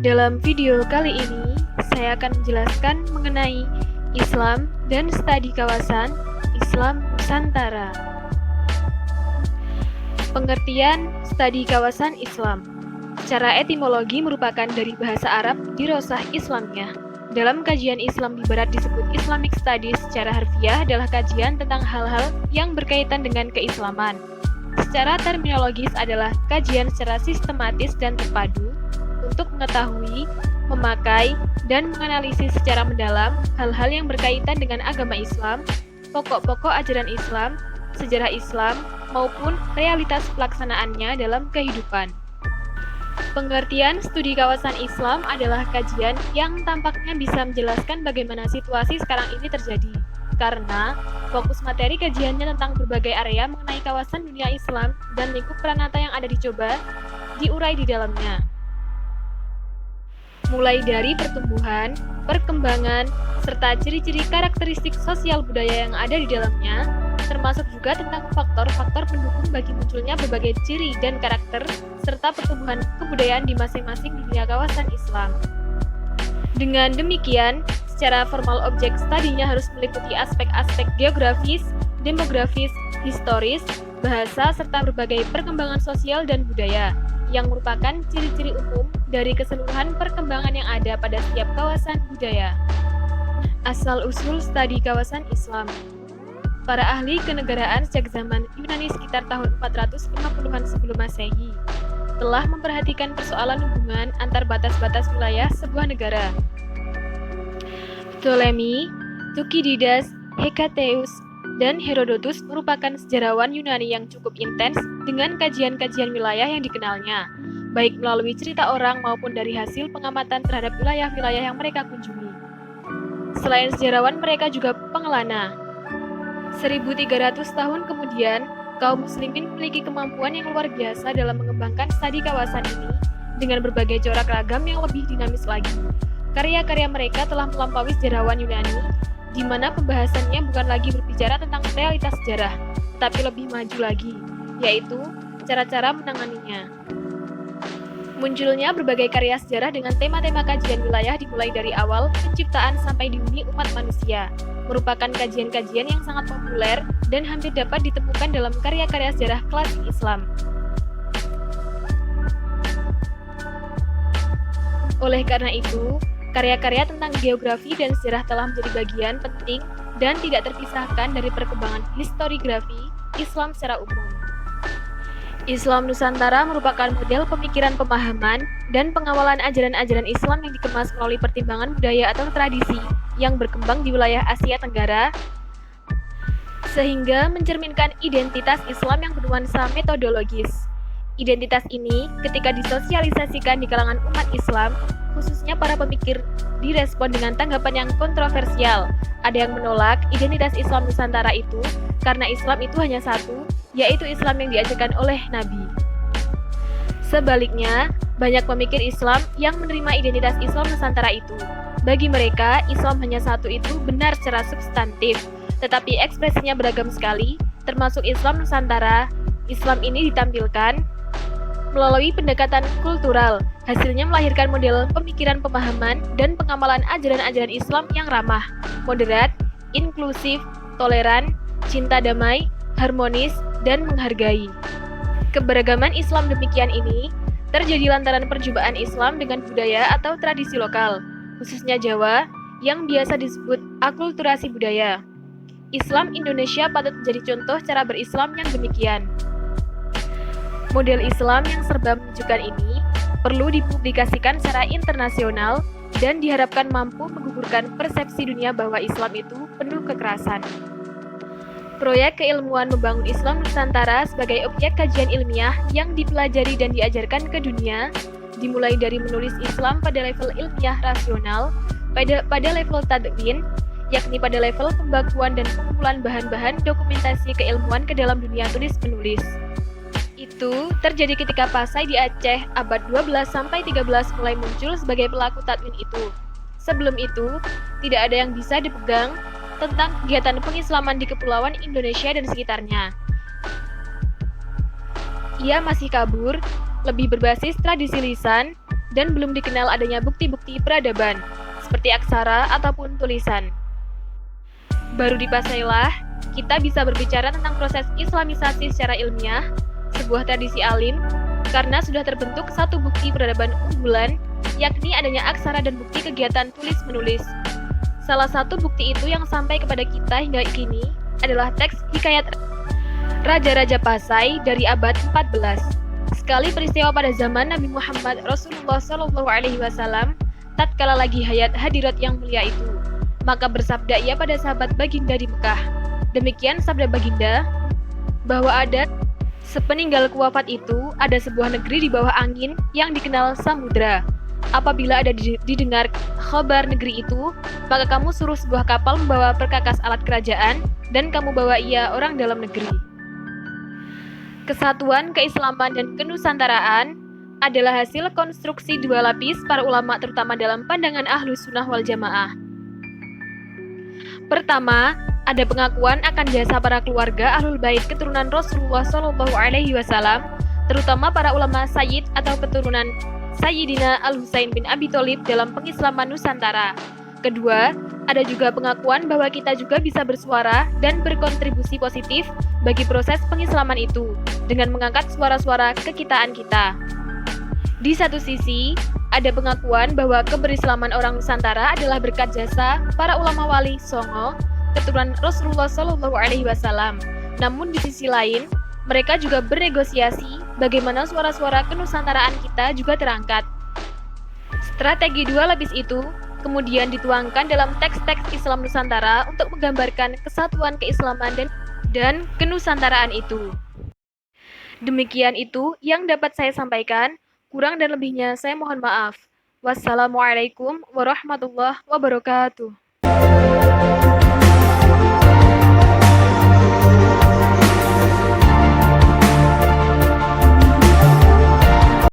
Dalam video kali ini, saya akan menjelaskan mengenai Islam dan studi kawasan Islam Nusantara. Pengertian studi kawasan Islam secara etimologi merupakan dari bahasa Arab dirosah Islamnya. Dalam kajian Islam di Barat disebut Islamic Studies, secara harfiah adalah kajian tentang hal-hal yang berkaitan dengan keislaman. Secara terminologis adalah kajian secara sistematis dan terpadu untuk mengetahui, memakai, dan menganalisis secara mendalam hal-hal yang berkaitan dengan agama Islam, pokok-pokok ajaran Islam, sejarah Islam, maupun realitas pelaksanaannya dalam kehidupan. Pengertian studi kawasan Islam adalah kajian yang tampaknya bisa menjelaskan bagaimana situasi sekarang ini terjadi, karena fokus materi kajiannya tentang berbagai area mengenai kawasan dunia Islam dan lingkup peranata yang ada dicoba diurai di dalamnya. Mulai dari pertumbuhan, perkembangan, serta ciri-ciri karakteristik sosial budaya yang ada di dalamnya, termasuk juga tentang faktor-faktor pendukung bagi munculnya berbagai ciri dan karakter, serta pertumbuhan kebudayaan di masing-masing dunia kawasan Islam. Dengan demikian, secara formal objek studinya harus meliputi aspek-aspek geografis, demografis, historis, bahasa, serta berbagai perkembangan sosial dan budaya, yang merupakan ciri-ciri umum dari keseluruhan perkembangan yang ada pada setiap kawasan budaya. Asal-usul studi kawasan Islam. Para ahli kenegaraan sejak zaman Yunani sekitar tahun 450-an sebelum Masehi telah memperhatikan persoalan hubungan antar batas-batas wilayah sebuah negara. Ptolemy, Thukydides, Hecateuus, dan Herodotus merupakan sejarawan Yunani yang cukup intens dengan kajian-kajian wilayah yang dikenalnya, baik melalui cerita orang maupun dari hasil pengamatan terhadap wilayah-wilayah yang mereka kunjungi. Selain sejarawan, mereka juga pengelana. 1300 tahun kemudian, kaum muslimin memiliki kemampuan yang luar biasa dalam mengembangkan studi kawasan ini dengan berbagai corak ragam yang lebih dinamis lagi. Karya-karya mereka telah melampaui sejarawan Yunani, di mana pembahasannya bukan lagi berbicara tentang realitas sejarah, tetapi lebih maju lagi, yaitu cara-cara menanganinya. Munculnya berbagai karya sejarah dengan tema-tema kajian wilayah dimulai dari awal penciptaan sampai di bumi umat manusia, merupakan kajian-kajian yang sangat populer dan hampir dapat ditemukan dalam karya-karya sejarah klasik Islam. Oleh karena itu, karya-karya tentang geografi dan sejarah telah menjadi bagian penting dan tidak terpisahkan dari perkembangan historiografi Islam secara umum. Islam Nusantara merupakan model pemikiran pemahaman dan pengawalan ajaran-ajaran Islam yang dikemas melalui pertimbangan budaya atau tradisi yang berkembang di wilayah Asia Tenggara, sehingga mencerminkan identitas Islam yang bernuansa metodologis. Identitas ini ketika disosialisasikan di kalangan umat Islam, khususnya para pemikir, direspon dengan tanggapan yang kontroversial. Ada yang menolak identitas Islam Nusantara itu karena Islam itu hanya satu, yaitu Islam yang diajarkan oleh Nabi. Sebaliknya, banyak pemikir Islam yang menerima identitas Islam Nusantara itu. Bagi mereka, Islam hanya satu itu benar secara substantif, tetapi ekspresinya beragam sekali, termasuk Islam Nusantara. Islam ini ditampilkan melalui pendekatan kultural, hasilnya melahirkan model pemikiran pemahaman dan pengamalan ajaran-ajaran Islam yang ramah, moderat, inklusif, toleran, cinta damai, harmonis, dan menghargai. Keberagaman Islam demikian ini terjadi lantaran perjumpaan Islam dengan budaya atau tradisi lokal, khususnya Jawa, yang biasa disebut akulturasi budaya. Islam Indonesia patut menjadi contoh cara berislam yang demikian. Model Islam yang serba menunjukkan ini perlu dipublikasikan secara internasional dan diharapkan mampu menggugurkan persepsi dunia bahwa Islam itu penuh kekerasan. Proyek keilmuan membangun Islam Nusantara sebagai objek kajian ilmiah yang dipelajari dan diajarkan ke dunia, dimulai dari menulis Islam pada level ilmiah rasional, pada level tadwin, yakni pada level pembakuan dan pengumpulan bahan-bahan dokumentasi keilmuan ke dalam dunia tulis-menulis. Itu terjadi ketika Pasai di Aceh abad 12-13 mulai muncul sebagai pelaku tadwin itu. Sebelum itu, tidak ada yang bisa dipegang tentang kegiatan pengislaman di Kepulauan Indonesia dan sekitarnya. Ia masih kabur, lebih berbasis tradisi lisan, dan belum dikenal adanya bukti-bukti peradaban, seperti aksara ataupun tulisan. Baru di Pasailah, kita bisa berbicara tentang proses islamisasi secara ilmiah, sebuah tradisi alim, karena sudah terbentuk satu bukti peradaban unggulan, yakni adanya aksara dan bukti kegiatan tulis-menulis. Salah satu bukti itu yang sampai kepada kita hingga kini adalah teks Hikayat Raja-Raja Pasai dari abad 14. Sekali peristiwa pada zaman Nabi Muhammad Rasulullah SAW, tatkala lagi hayat hadirat yang mulia itu, maka bersabda ia pada sahabat baginda di Mekah. Demikian sabda baginda, bahwa ada sepeninggal wafat itu, ada sebuah negeri di bawah angin yang dikenal samudra. Apabila ada didengar khabar negeri itu, maka kamu suruh sebuah kapal membawa perkakas alat kerajaan, dan kamu bawa ia orang dalam negeri. Kesatuan, keislaman, dan kenusantaraan adalah hasil konstruksi dua lapis para ulama terutama dalam pandangan Ahlus Sunnah wal Jamaah. Pertama, ada pengakuan akan jasa para keluarga Ahlul Bait keturunan Rasulullah SAW, terutama para ulama Sayyid atau keturunan Sayyidina Al-Husain bin Abi Thalib dalam pengislaman Nusantara. Kedua, ada juga pengakuan bahwa kita juga bisa bersuara dan berkontribusi positif bagi proses pengislaman itu dengan mengangkat suara-suara kekitaan kita. Di satu sisi, ada pengakuan bahwa keberislaman orang Nusantara adalah berkat jasa para ulama wali Songo, keturunan Rasulullah SAW. Namun di sisi lain, mereka juga bernegosiasi bagaimana suara-suara kenusantaraan kita juga terangkat. Strategi dua lapis itu kemudian dituangkan dalam teks-teks Islam Nusantara untuk menggambarkan kesatuan keislaman dan kenusantaraan itu. Demikian itu yang dapat saya sampaikan. Kurang dan lebihnya saya mohon maaf. Wassalamualaikum warahmatullahi wabarakatuh.